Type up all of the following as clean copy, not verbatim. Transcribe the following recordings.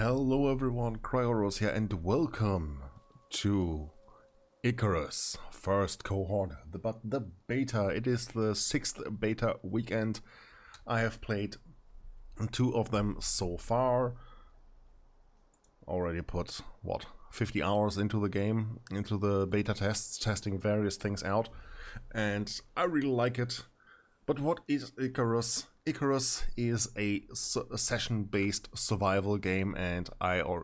Hello everyone, Cryorus here and welcome to Icarus, first cohort, but the beta. It is the 6th beta weekend. I have played 2 of them so far. Already put, 50 hours into the game, into the beta tests, testing various things out, and I really like it. But what is Icarus? Icarus is a session-based survival game, and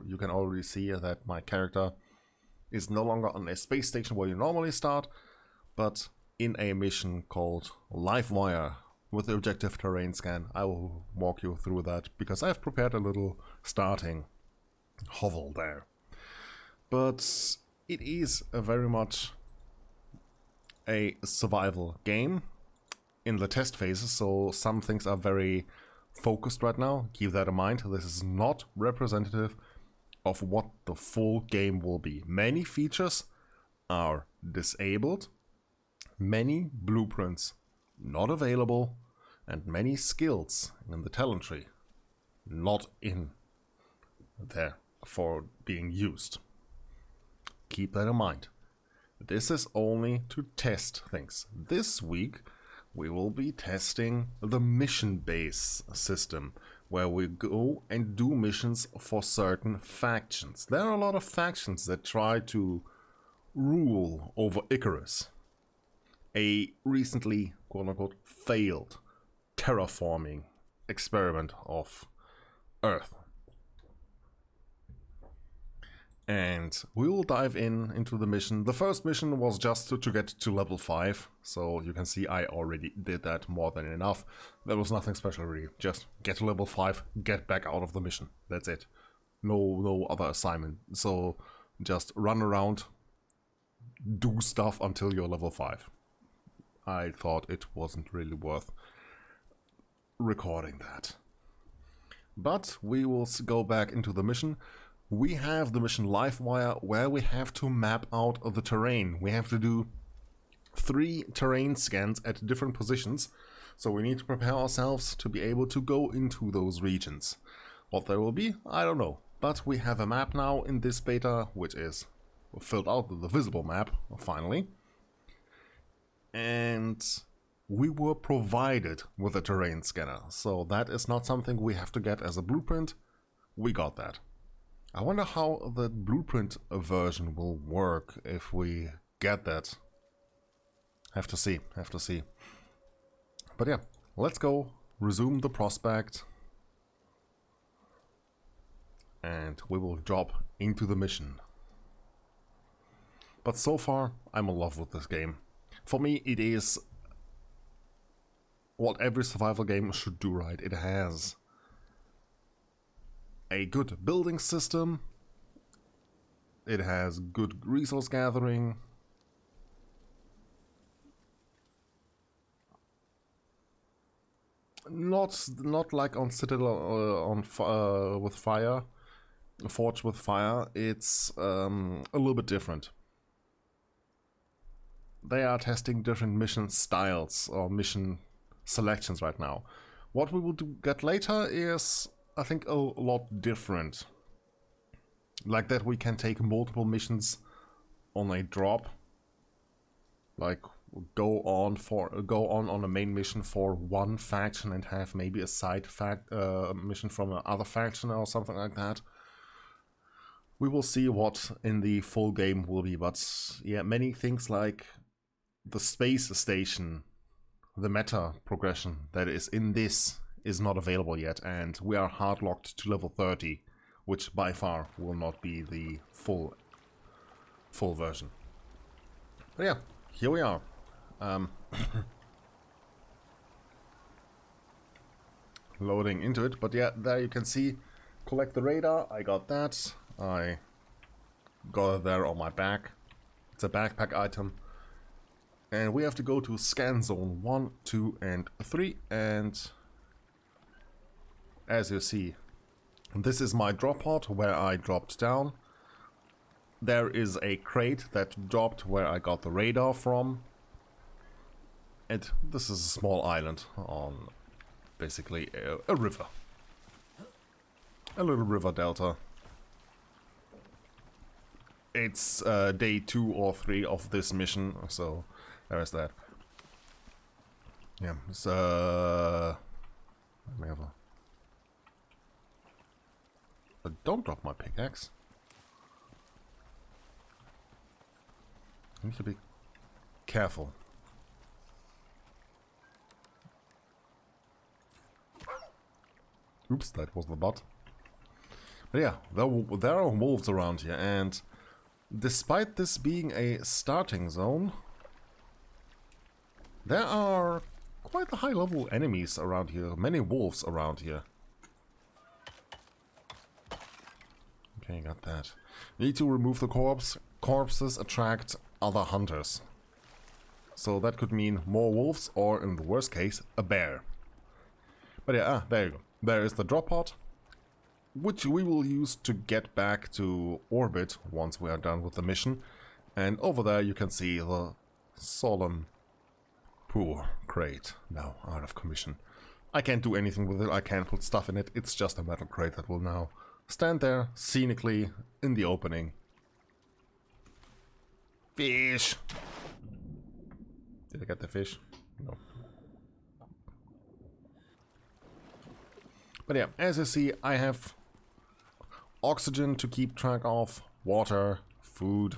you can already see that my character is no longer on a space station where you normally start, but in a mission called Livewire with the objective terrain scan. I will walk you through that because I've prepared a little starting hovel there. But it is very much a survival game in the test phases, so some things are very focused right now. Keep that in mind. This is not representative of what the full game will be. Many features are disabled, many blueprints not available, and many skills in the talent tree not in there for being used. Keep that in mind. This is only to test things. This week we will be testing the mission-based system, where we go and do missions for certain factions. There are a lot of factions that try to rule over Icarus, a recently quote-unquote failed terraforming experiment of Earth. And we will dive into the mission. The first mission was just to get to level 5, so you can see I already did that more than enough. There was nothing special really, just get to level 5, get back out of the mission, that's it. No other assignment, so just run around, do stuff until you're level 5. I thought it wasn't really worth recording that. But we will go back into the mission. We have the mission Livewire, where we have to map out the terrain. We have to do 3 terrain scans at different positions, so we need to prepare ourselves to be able to go into those regions. What there will be, I don't know. But we have a map now in this beta, which is filled out with the visible map, finally. And we were provided with a terrain scanner, so that is not something we have to get as a blueprint. We got that. I wonder how the blueprint version will work if we get that. Have to see. But yeah, let's go resume the prospect and we will drop into the mission. But so far, I'm in love with this game. For me, it is what every survival game should do right. It has a good building system, it has good resource gathering, not like on Citadel with Fire, Forge with Fire. It's a little bit different. They are testing different mission styles or mission selections right now. What we will get later is, I think, a lot different. Like that we can take multiple missions on a drop. Like go on on a main mission for one faction and have maybe a side mission from another faction or something like that. We will see what in the full game will be, but yeah, many things like the space station, the meta progression that is in this is not available yet, and we are hard locked to level 30, which by far will not be the full version. But yeah, here we are. Loading into it, but yeah, there you can see, collect the radar. I got that. I got it there on my back. It's a backpack item. And we have to go to scan zone 1, 2, and 3, and as you see, this is my drop pod where I dropped down. There is a crate that dropped where I got the radar from. And this is a small island on basically a river. A little river delta. it's day 2 or 3 of this mission, so there's that. Yeah, so let me have a... But don't drop my pickaxe. I need to be careful. Oops, that was the bot. But yeah, there are wolves around here, and despite this being a starting zone, there are quite a high-level enemies around here. Many wolves around here. Okay, got that. Need to remove the corpse. Corpses attract other hunters. So that could mean more wolves, or in the worst case, a bear. But yeah, there you go. There is the drop pod, which we will use to get back to orbit once we are done with the mission. And over there you can see the solemn poor crate, now out of commission. I can't do anything with it, I can't put stuff in it, it's just a metal crate that will now stand there scenically in the opening. Fish! Did I get the fish? No. But yeah, as you see, I have oxygen to keep track of, water, food,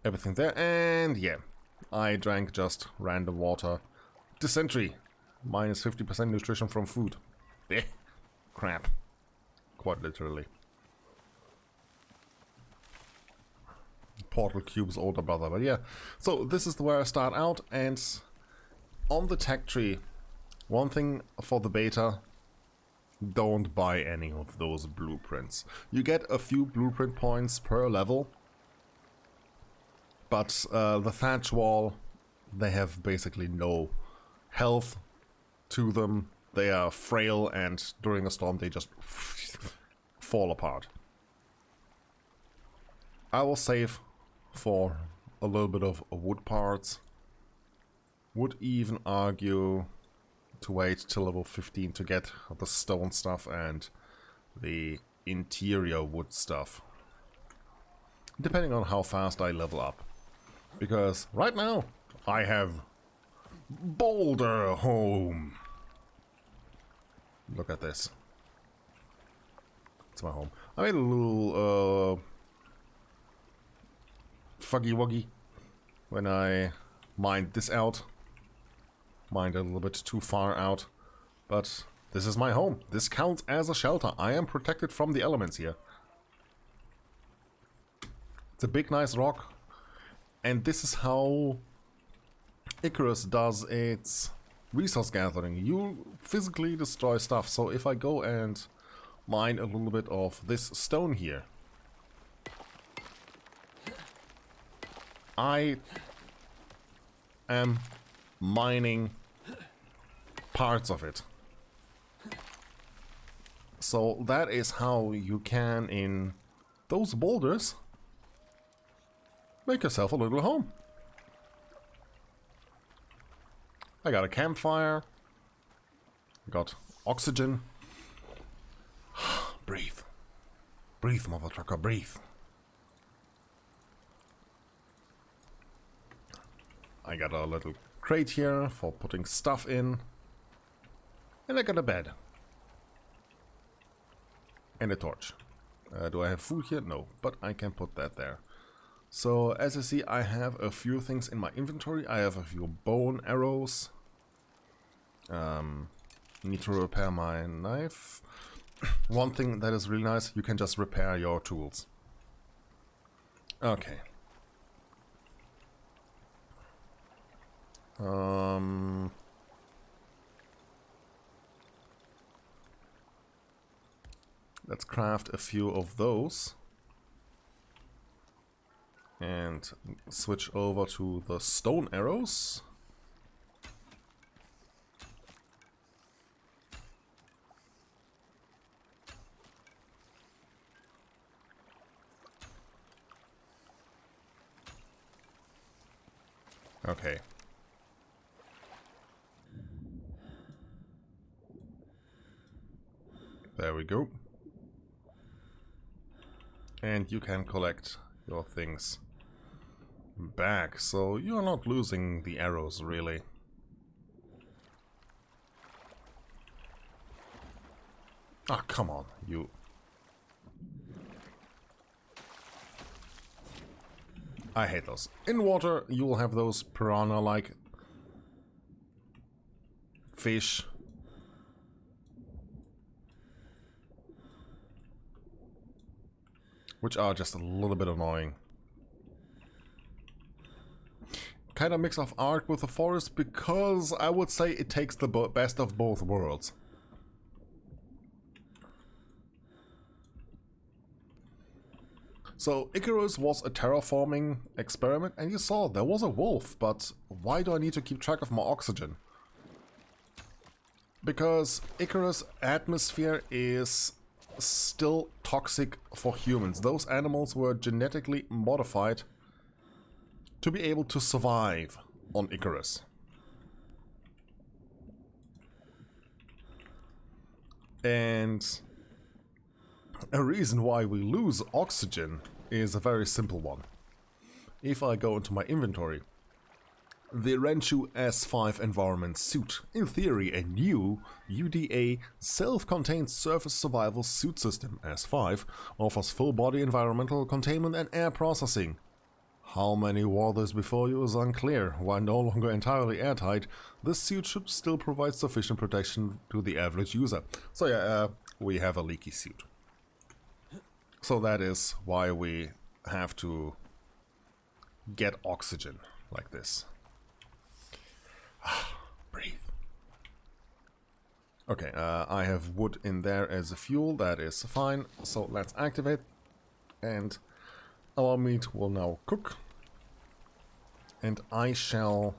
everything there, and yeah, I drank just random water. Dysentery, minus 50% nutrition from food. Eh, crap. Quite literally. Portal Cube's older brother, but yeah. So this is where I start out, and on the tech tree, one thing for the beta, don't buy any of those blueprints. You get a few blueprint points per level, but the thatch wall, they have basically no health to them. They are frail, and during a storm they just fall apart. I will save for a little bit of wood parts. Would even argue to wait till level 15 to get the stone stuff and the interior wood stuff, depending on how fast I level up, because right now I have Boulder home. Look at this, it's my home. I made a little fuggy wuggy when I mined this out. Mined a little bit too far out, but this is my home. This counts as a shelter. I am protected from the elements here. It's a big nice rock, and this is how Icarus does its resource gathering. You physically destroy stuff, so if I go and mine a little bit of this stone here, I am mining parts of it. So that is how you can, in those boulders, make yourself a little home. I got a campfire, got oxygen. Breathe. Breathe, mother trucker, breathe. I got a little crate here for putting stuff in. And I got a bed. And a torch. Do I have food here? No, but I can put that there. So as you see, I have a few things in my inventory. I have a few bone arrows. Need to repair my knife. One thing that is really nice, you can just repair your tools. Okay. Let's craft a few of those and switch over to the stone arrows. Okay. There we go. And you can collect your things back, so you're not losing the arrows, really. Ah, come on, you. I hate those. In water, you will have those piranha-like fish. Which are just a little bit annoying. Kind of mix of art with the forest because I would say it takes the best of both worlds. So Icarus was a terraforming experiment and you saw there was a wolf, but why do I need to keep track of my oxygen? Because Icarus' atmosphere is still toxic for humans. Those animals were genetically modified to be able to survive on Icarus. And a reason why we lose oxygen is a very simple one. If I go into my inventory, the Renshu S5 environment suit, in theory a new UDA self-contained surface survival suit system S5, offers full body environmental containment and air processing. How many wore this before you is unclear. While no longer entirely airtight, this suit should still provide sufficient protection to the average user. So yeah, we have a leaky suit. So that is why we have to get oxygen like this. Breathe. Okay, I have wood in there as a fuel, that is fine. So let's activate, and our meat will now cook. And I shall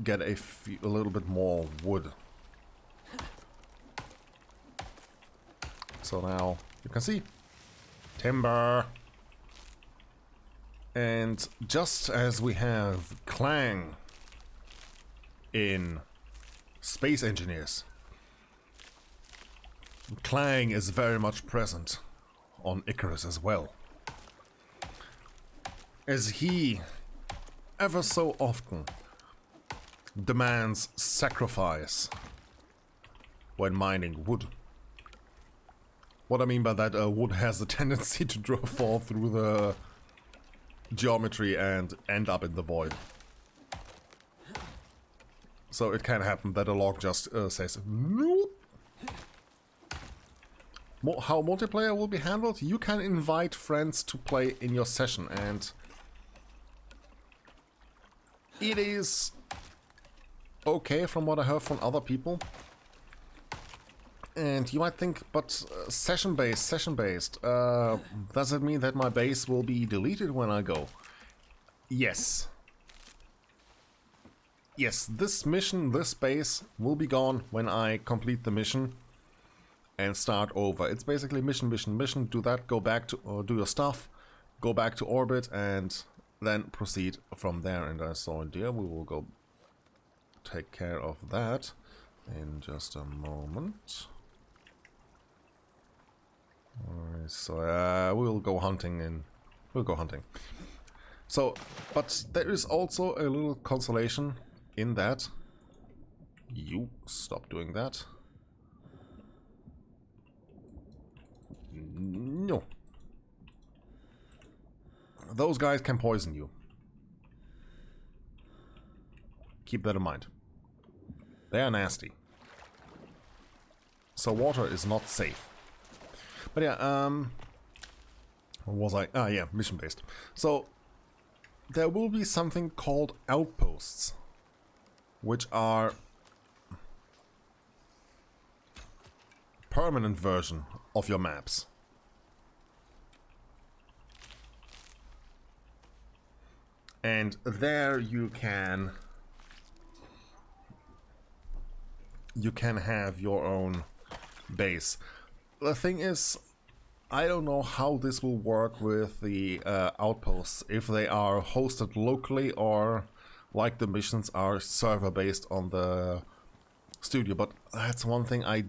get a little bit more wood. So now you can see timber. And just as we have clang in Space Engineers, clang is very much present on Icarus as well, as he ever so often demands sacrifice when mining wood. What I mean by that, wood has a tendency to fall through the geometry and end up in the void. So it can happen that a log just says nope. How multiplayer will be handled? You can invite friends to play in your session, and it is okay from what I heard from other people. And you might think, but session-based, does it mean that my base will be deleted when I go? Yes. Yes, this mission, this base, will be gone when I complete the mission and start over. It's basically mission, do that, go back to, do your stuff, go back to orbit, and then proceed from there. And I saw a deer, we will go take care of that in just a moment. Alright, so we'll go hunting and we'll go hunting. So, but there is also a little consolation in that. You stop doing that. No. Those guys can poison you. Keep that in mind. They are nasty. So water is not safe. But yeah, what was I? Ah, yeah, mission-based. So, there will be something called outposts, which are permanent version of your maps. And there you can have your own base. The thing is, I don't know how this will work with the outposts, if they are hosted locally or like the missions are server based on the studio. But that's one thing I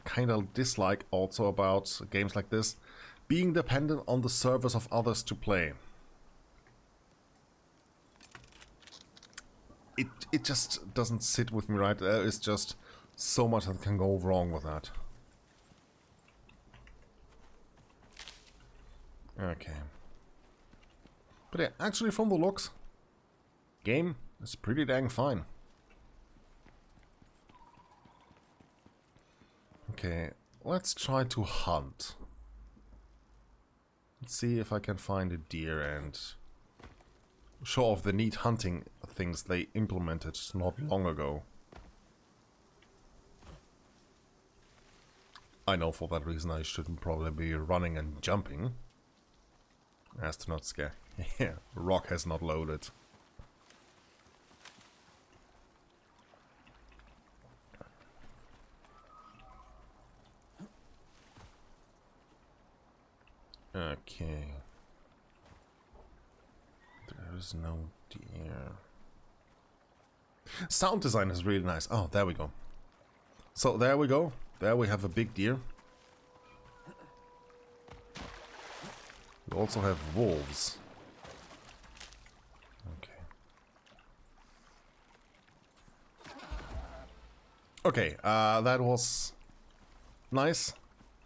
kind of dislike also about games like this. being dependent on the service of others to play. It just doesn't sit with me, right? There is just so much that can go wrong with that. Okay. But yeah, actually from the looks, game is pretty dang fine. Okay, let's try to hunt. Let's see if I can find a deer and show off the neat hunting things they implemented not long ago. I know for that reason I shouldn't probably be running and jumping. As to not scare. Yeah, rock has not loaded. Okay. There is no deer. Sound design is really nice. Oh, there we go. So there we go. There we have a big deer. We also have wolves. Okay. Okay, that was nice.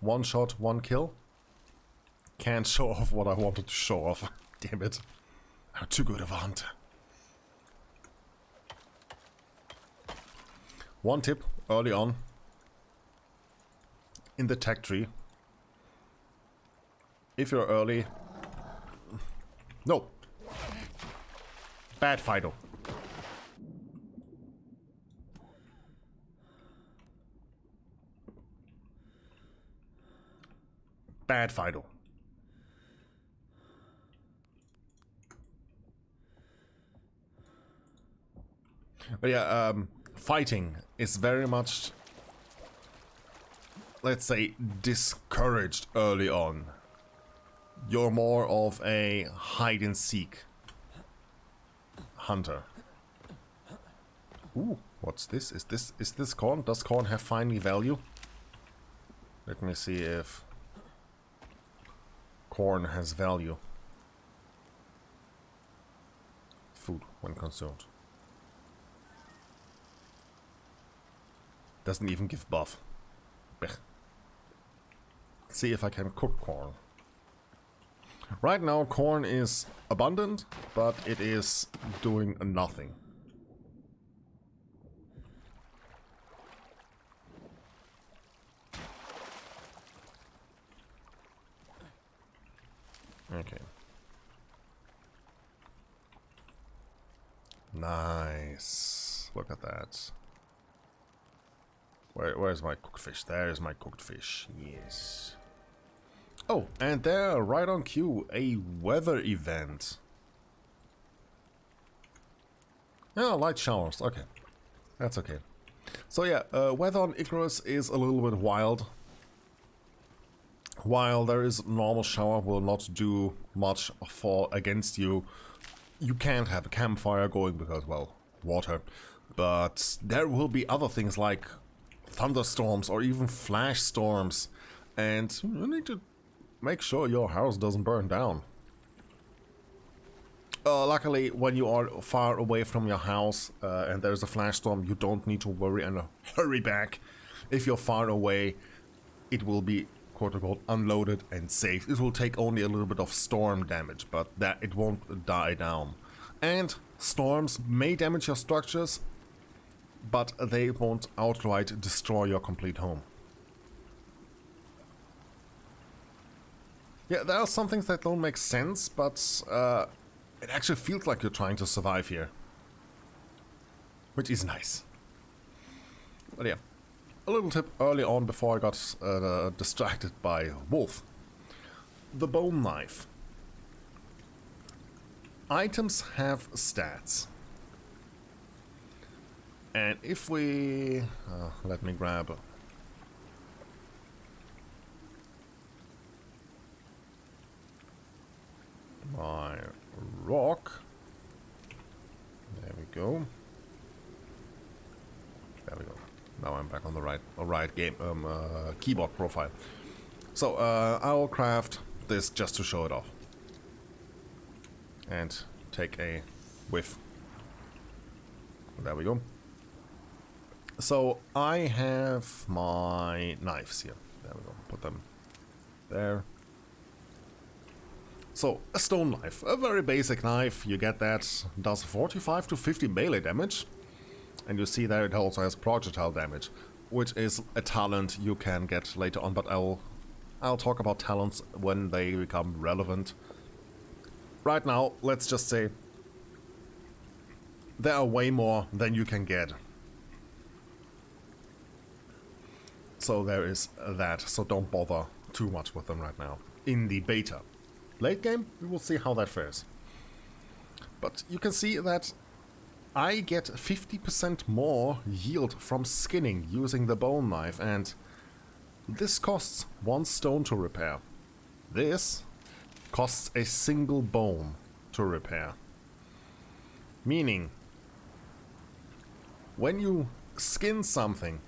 One shot, one kill. Can't show off what I wanted to show off. Damn it. I'm too good of a hunter. One tip early on in the tech tree. If you're early... No! Bad Fido. Bad Fido. But yeah, fighting is very much, let's say, discouraged early on. You're more of a hide-and-seek hunter. Ooh, what's this? Is this corn? Does corn have finally value? Let me see if corn has value. Food when consumed. Doesn't even give buff. Blech. See if I can cook corn. Right now corn is abundant, but it is doing nothing. Okay. Nice. Look at that. Where's my cooked fish? There's my cooked fish. Yes. Oh, and there, right on cue, a weather event. Yeah, light showers. Okay. That's okay. So yeah, weather on Icarus is a little bit wild. While there is normal shower will not do much for against you, you can't have a campfire going because, well, water. But there will be other things like thunderstorms or even flash storms, and you need to make sure your house doesn't burn down. Luckily, when you are far away from your house and there's a flash storm, you don't need to worry and hurry back. If you're far away, it will be quote-unquote unloaded and safe. It will take only a little bit of storm damage, but that it won't die down. And storms may damage your structures, but they won't outright destroy your complete home. Yeah, there are some things that don't make sense, but it actually feels like you're trying to survive here. Which is nice. But yeah, a little tip early on before I got distracted by wolf. The bone knife. Items have stats. And if we... let me grab... my rock. There we go. There we go. Now I'm back on the right game keyboard profile. So I will craft this just to show it off. And take a whiff. There we go. So I have my knives here. There we go. Put them there. So a stone knife, a very basic knife. You get that, does 45 to 50 melee damage. And you see that it also has projectile damage, which is a talent you can get later on, but I'll talk about talents when they become relevant. Right now, let's just say there are way more than you can get. So there is that, so don't bother too much with them right now. In the beta. Late game, we will see how that fares. But you can see that I get 50% more yield from skinning using the bone knife, and this costs 1 stone to repair. This costs a single bone to repair. Meaning, when you skin something,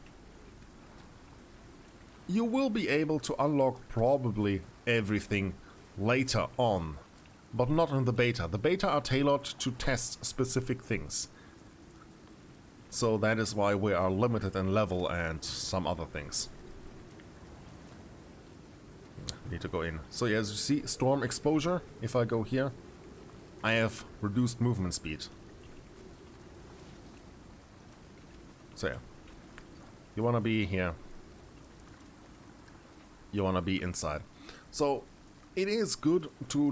you will be able to unlock probably everything later on, but not in the beta. The beta are tailored to test specific things. So that is why we are limited in level and some other things. Need to go in. So yeah, as you see, storm exposure, if I go here, I have reduced movement speed. So yeah, you wanna be here. You wanna be inside. So it is good to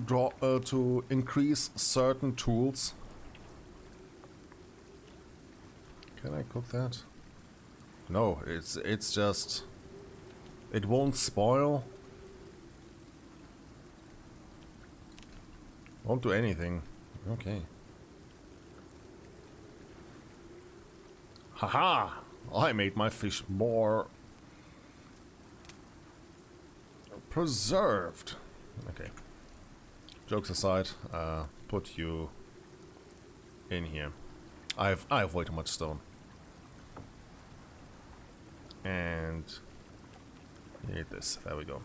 to increase certain tools. Can I cook that? No, it's just, it won't spoil. Won't do anything. Okay. Haha! I made my fish more preserved. Okay. Jokes aside, put you in here. I have way too much stone. And you need this. There we go.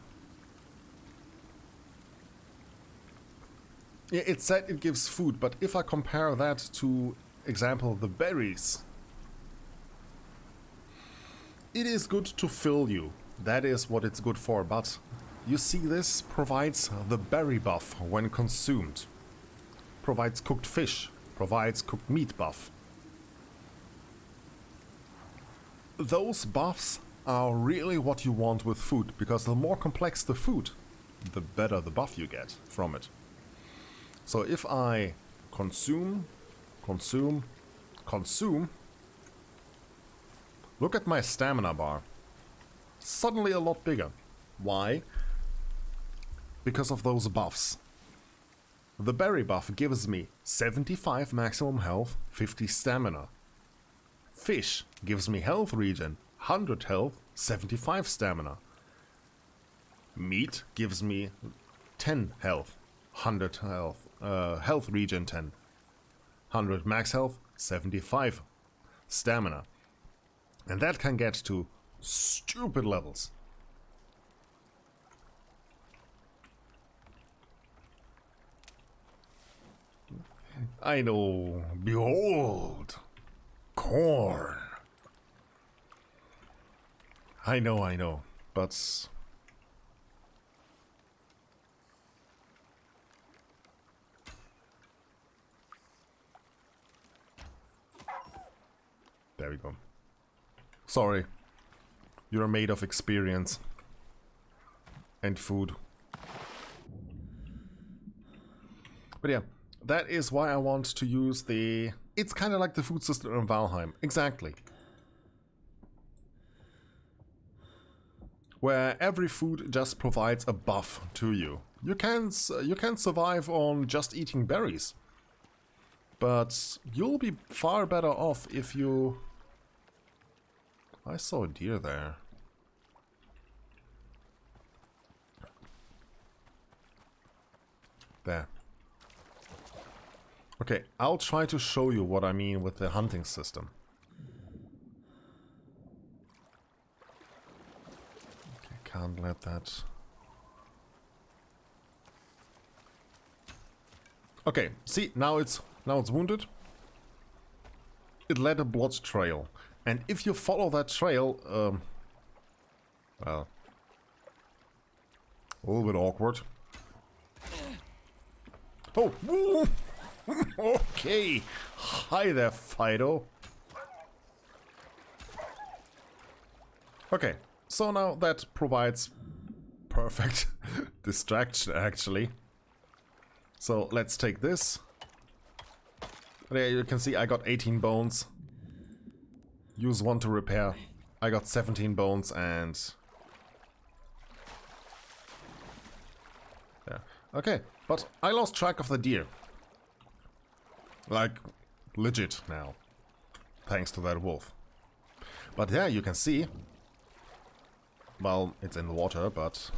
Yeah, it said it gives food, but if I compare that to, example, the berries, it is good to fill you. That is what it's good for, but you see, this provides the berry buff when consumed. Provides cooked fish. Provides cooked meat buff. Those buffs are really what you want with food, because the more complex the food, the better the buff you get from it. So if I consume, look at my stamina bar. Suddenly a lot bigger. Why? Because of those buffs. The berry buff gives me 75 maximum health, 50 stamina. Fish gives me health regen, 100 health, 75 stamina. Meat gives me 10 health, 100 health, health regen 10. 100 max health, 75 stamina. And that can get to stupid levels. I know, behold, corn. I know, but there we go. Sorry, you're made of experience and food. But yeah, that is why I want to use the... It's kind of like the food system in Valheim. Exactly. Where every food just provides a buff to you. You can survive on just eating berries. But you'll be far better off if you... I saw a deer there. There. Okay, I'll try to show you what I mean with the hunting system. Okay, can't let that... Okay, see, now it's wounded. It led a blood trail. And if you follow that trail, well, a little bit awkward. Oh, woo! Okay. Hi there, Fido. Okay, so now that provides perfect distraction, actually. So let's take this. There you can see I got 18 bones. Use one to repair. I got 17 bones and... yeah. Okay, but I lost track of the deer. Like, legit now. Thanks to that wolf. But yeah, you can see... well, it's in the water, but...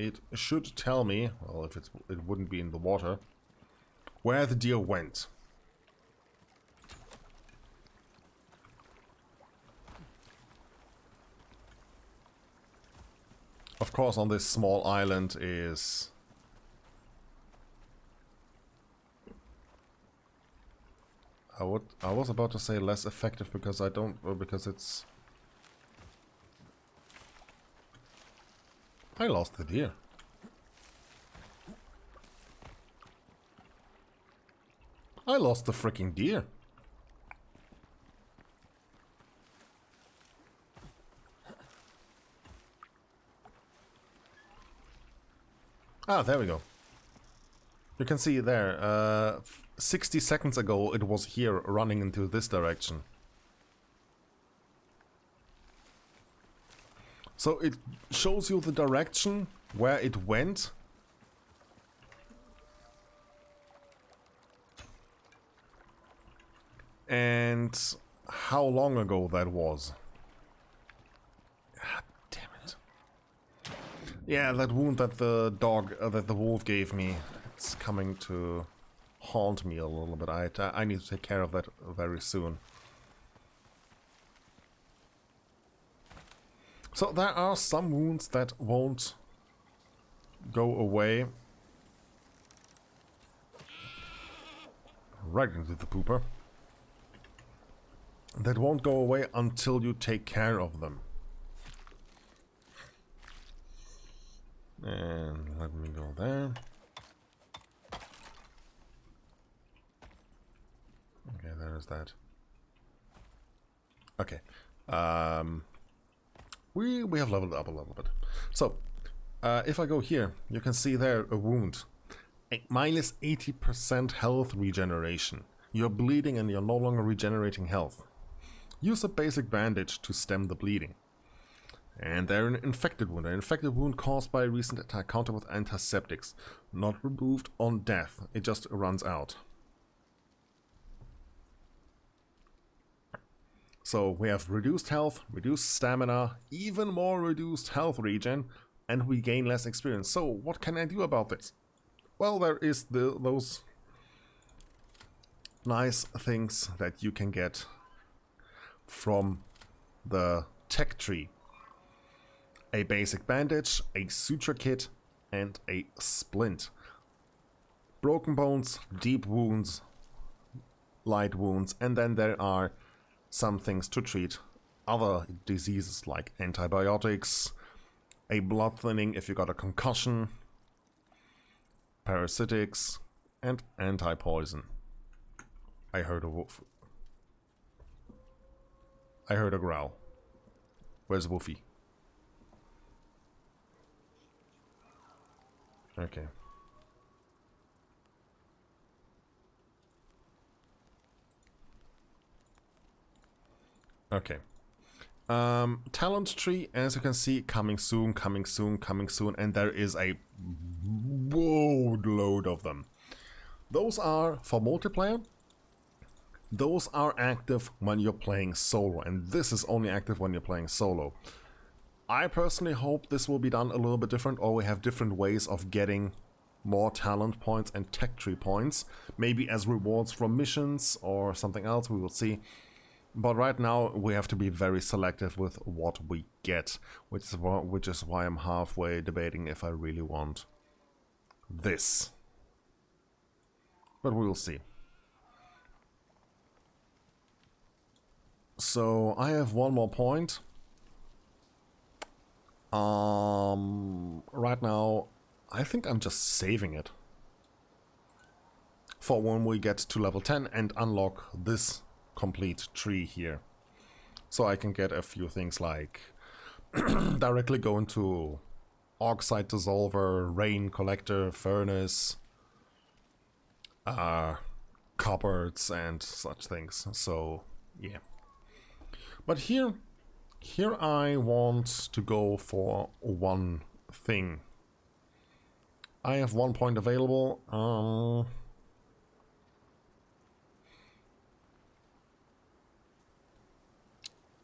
it should tell me, well, if it wouldn't be in the water, where the deer went. Of course, on this small island is... I was about to say less effective because I don't... because it's... I lost the deer. I lost the freaking deer. Ah, there we go. You can see there, 60 seconds ago it was here running into this direction. So it shows you the direction where it went. And how long ago that was. God damn it. Yeah, that wound that the dog, that the wolf gave me, it's coming to haunt me a little bit. I need to take care of that very soon. So there are some wounds that won't go away. Right into the pooper. That won't go away until you take care of them. And let me go there. Okay, there's that. Okay. We have leveled up a little bit. So, if I go here, you can see there a wound. Minus 80% health regeneration. You're bleeding and you're no longer regenerating health. Use a basic bandage to stem the bleeding. And they're an infected wound. An infected wound caused by a recent attack countered with antiseptics. Not removed on death. It just runs out. So we have reduced health, reduced stamina, even more reduced health regen, and we gain less experience. So what can I do about this? Well, there is those nice things that you can get from the tech tree. A basic bandage, a suture kit, and a splint. Broken bones, deep wounds, light wounds, and then there are some things to treat other diseases like antibiotics, a blood thinning if you got a concussion, parasitics, and anti-poison. I heard a wolf. I heard a growl. Where's Wolfie? Okay. Okay. Talent tree, as you can see, coming soon, coming soon, coming soon, and there is a boatload of them. Those are for multiplayer. Those are active when you're playing solo, and this is only active when you're playing solo. I personally hope this will be done a little bit different, or we have different ways of getting more talent points and tech tree points. Maybe as rewards from missions or something else, we will see. But right now we have to be very selective with what we get, which is why I'm halfway debating if I really want this. But we will see. So I have one more point. Right now I think I'm just saving it for when we get to level 10 and unlock this complete tree here. So I can get a few things like directly go into oxide dissolver, rain collector, furnace, cupboards and such things. So yeah. But here I want to go for one thing. I have 1 point available.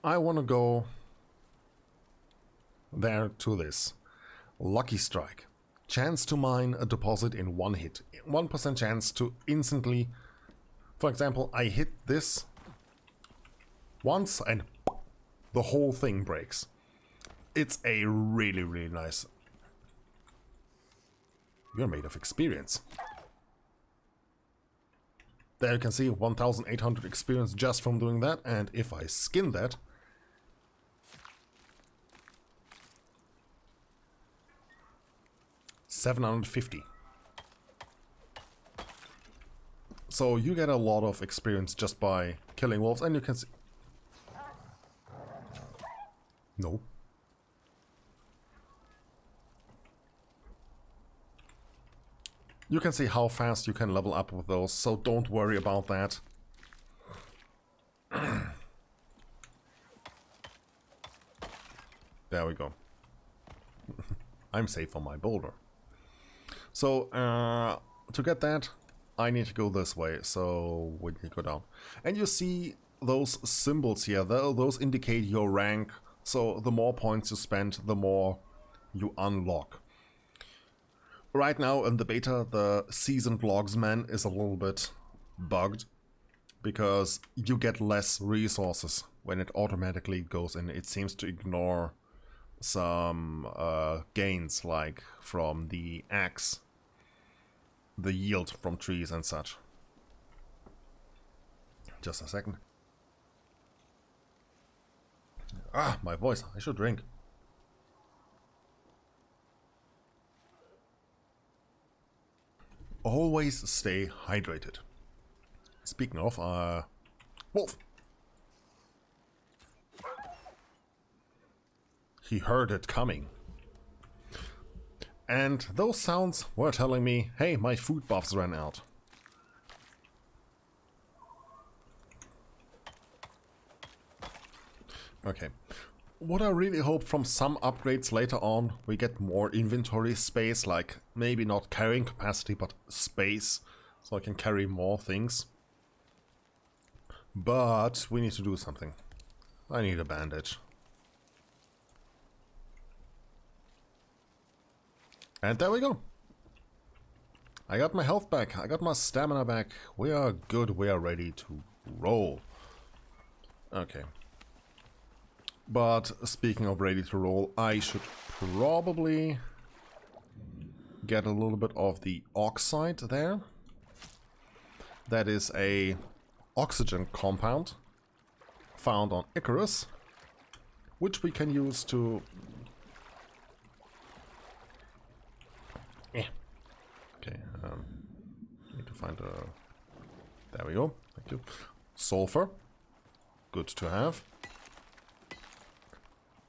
I want to go there to this. Lucky Strike. Chance to mine a deposit in one hit. 1% chance to instantly... For example, I hit this once and the whole thing breaks. It's a really, really nice... You're made of experience. There you can see 1,800 experience just from doing that, and if I skin that... 750. So you get a lot of experience just by killing wolves, and you can see... No. You can see how fast you can level up with those, so don't worry about that. There we go. I'm safe on my boulder. So, to get that, I need to go this way, so we need to go down. And you see those symbols here, those indicate your rank, so the more points you spend, the more you unlock. Right now in the beta, the Seasoned Logsman is a little bit bugged, because you get less resources when it automatically goes in. It seems to ignore some gains, like from the axe, the yield from trees and such. Just a second. Ah, my voice. I should drink. Always stay hydrated. Speaking of, wolf. He heard it coming. And those sounds were telling me, hey, my food buffs ran out. Okay. What I really hope from some upgrades later on, we get more inventory space, like maybe not carrying capacity, but space, so I can carry more things. But we need to do something. I need a bandage. And there we go. I got my health back. I got my stamina back. We are good. We are ready to roll. Okay. But speaking of ready to roll, I should probably get a little bit of the oxide there. That is a oxygen compound found on Icarus, which we can use to... Okay, need to find a... There we go, thank you. Sulfur, good to have.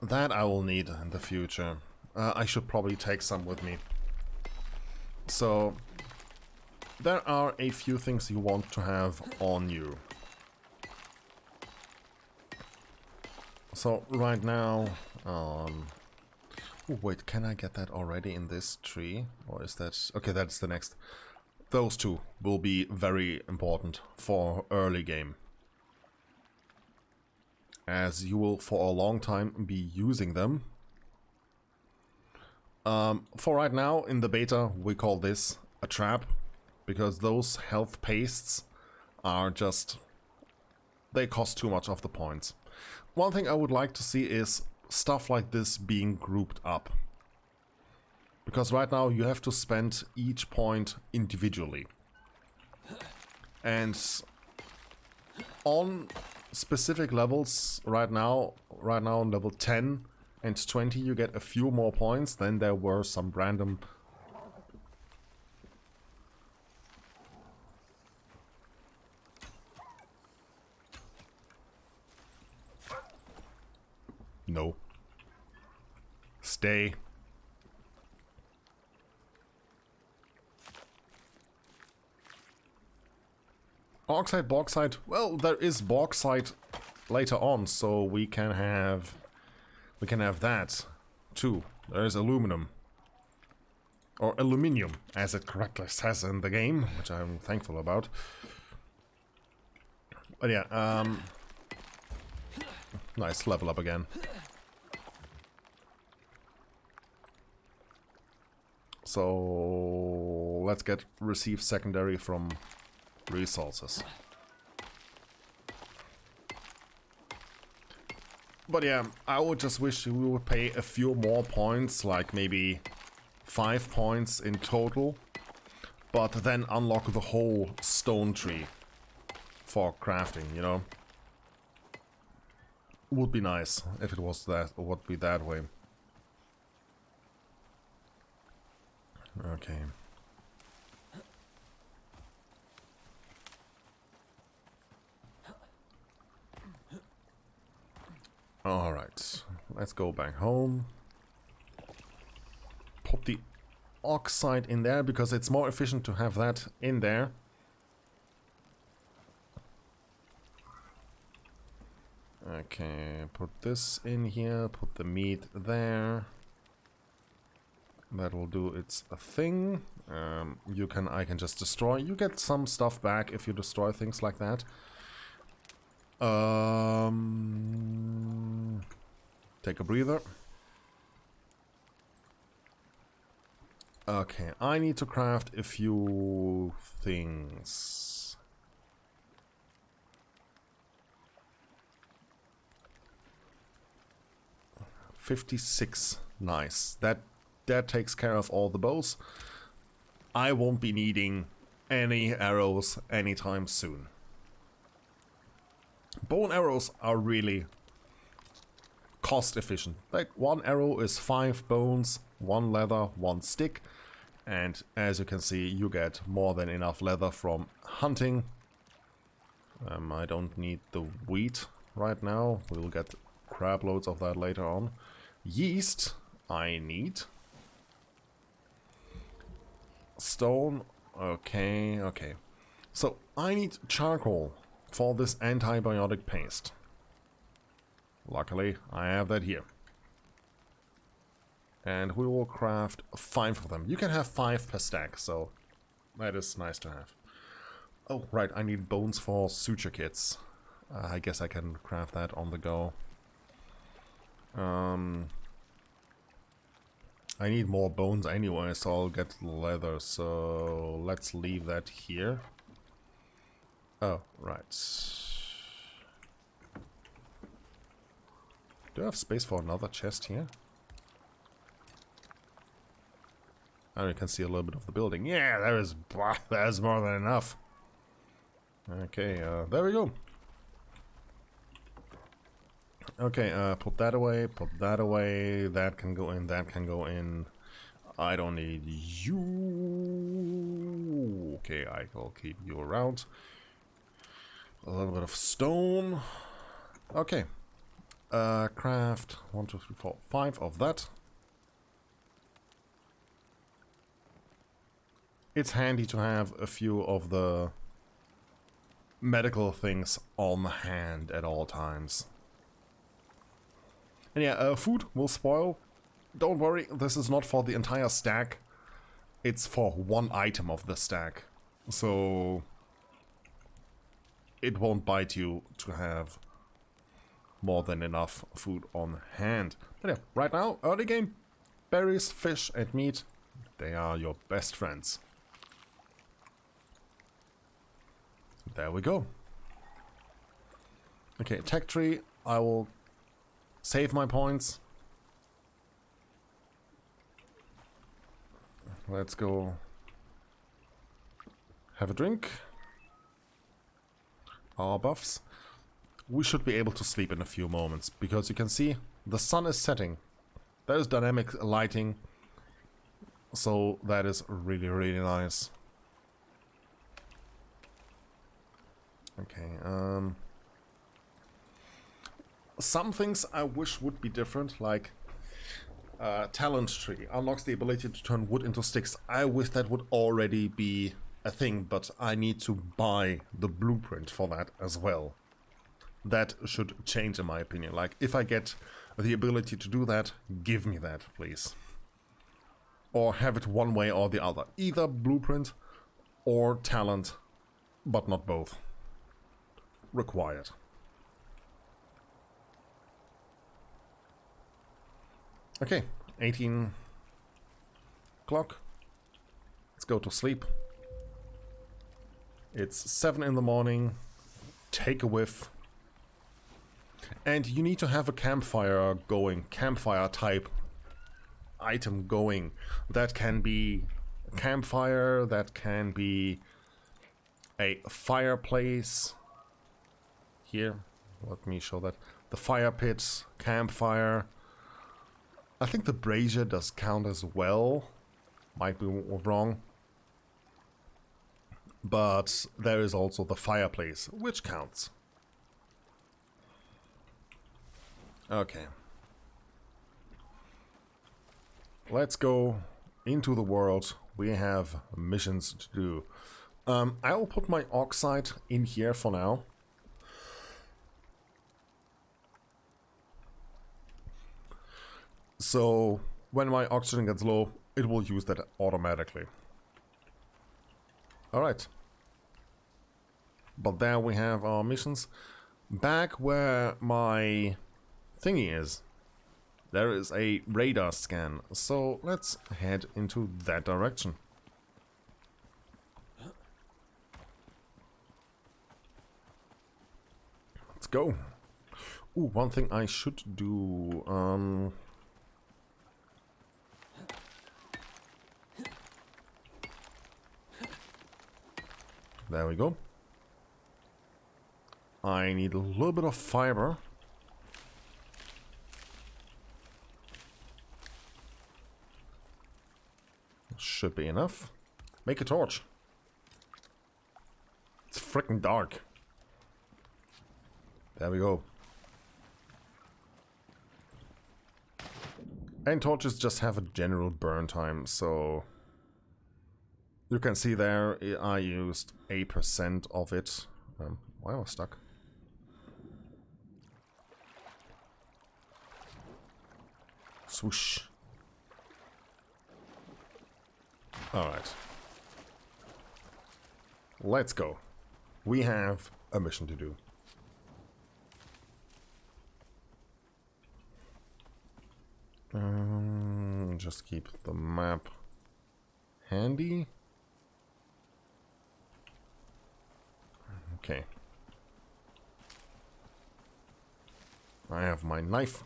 That I will need in the future. I should probably take some with me. So, there are a few things you want to have on you. So, right now... Oh, wait, can I get that already in this tree? Or is that... Okay, that's the next. Those two will be very important for early game, as you will for a long time be using them. For right now, in the beta, we call this a trap, because those health pastes are just they cost too much of the points. One thing I would like to see is stuff like this being grouped up. Because right now you have to spend each point individually. And on specific levels right now on level 10 and 20 you get a few more points than there were some random... No. Stay. Oxide, bauxite. Well, there is bauxite later on, so we can have that too. There is aluminum. Or aluminium, as it correctly says in the game, which I'm thankful about. But yeah, nice, level up again. So let's get receive secondary from resources. But yeah, I would just wish we would pay a few more points, like maybe 5 points in total, but then unlock the whole stone tree for crafting, you know? Would be nice if it was that, or would be that way. Okay. Alright, let's go back home. Put the oxide in there because it's more efficient to have that in there. Okay, put this in here, put the meat there. That'll do its thing. I can just destroy. You get some stuff back if you destroy things like that. Take a breather. Okay, I need to craft a few things. $56. Nice. That takes care of all the bows. I won't be needing any arrows anytime soon. Bow and arrows are really cost efficient. Like 1 arrow is 5 bones, 1 leather, 1 stick. And as you can see, you get more than enough leather from hunting. I don't need the wheat right now. We'll get crab loads of that later on. Yeast, I need. Stone, okay. So I need charcoal for this antibiotic paste. Luckily, I have that here. And we will craft 5 of them. You can have 5 per stack, so that is nice to have. Oh, right, I need bones for suture kits. I guess I can craft that on the go. I need more bones anyway, so I'll get leather, so let's leave that here. Oh, right. Do I have space for another chest here? Oh, you can see a little bit of the building. Yeah, there's more than enough. Okay, there we go. Okay, put that away, that can go in, that can go in. I don't need you. Okay, I will keep you around. A little bit of stone. Okay. Craft 1, 2, 3, 4, 5 of that. It's handy to have a few of the medical things on hand at all times. And yeah, food will spoil. Don't worry, this is not for the entire stack. It's for 1 item of the stack. So it won't bite you to have more than enough food on hand. But yeah, right now, early game, berries, fish and meat, they are your best friends. There we go. Okay, tech tree. I will save my points. Let's go have a drink. Our buffs. We should be able to sleep in a few moments, because you can see the sun is setting. There is dynamic lighting, so that is really, really nice. Okay, some things I wish would be different, like talent tree unlocks the ability to turn wood into sticks. I wish that would already be a thing, but I need to buy the blueprint for that as well. That should change in my opinion. Like, if I get the ability to do that, give me that, please. Or have it one way or the other. Either blueprint or talent, but not both. Required. Okay, 18 o'clock. Let's go to sleep. It's 7 in the morning. Take a whiff. And you need to have a campfire going, campfire type item going. That can be a campfire, that can be a fireplace. Here, let me show that. The fire pit, campfire. I think the brazier does count as well. Might be wrong. But there is also the fireplace, which counts. Okay. Let's go into the world. We have missions to do. I will put my oxide in here for now. So when my oxygen gets low, it will use that automatically. Alright. But there we have our missions. Back where my thingy is, there is a radar scan. So let's head into that direction. Let's go. Ooh, one thing I should do. There we go. I need a little bit of fiber. Should be enough. Make a torch. It's freaking dark. There we go. And torches just have a general burn time, so you can see there I used 8% of it. Why am I stuck? Swoosh. Alright. Let's go. We have a mission to do. Just keep the map handy. Okay. I have my knife.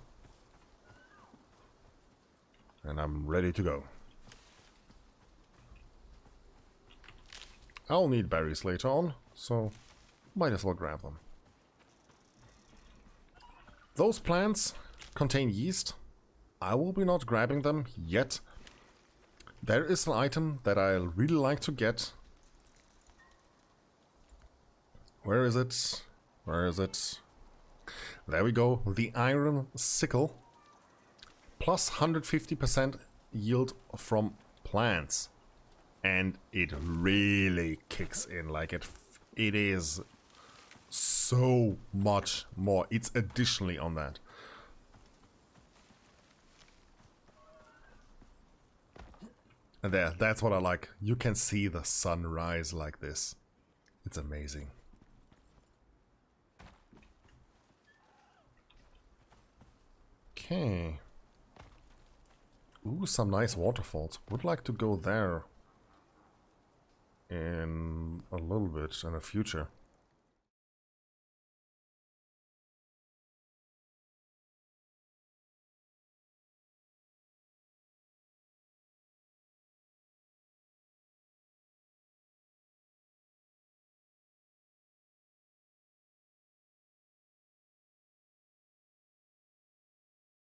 And I'm ready to go. I'll need berries later on, so might as well grab them. Those plants contain yeast. I will be not grabbing them yet. There is an item that I really like to get. Where is it? Where is it? There we go. The iron sickle. Plus 150% yield from plants. And it really kicks in. Like it is so much more. It's additionally on that. And there, that's what I like. You can see the sun rise like this. It's amazing. Okay. Ooh, some nice waterfalls. Would like to go there in a little bit in the future.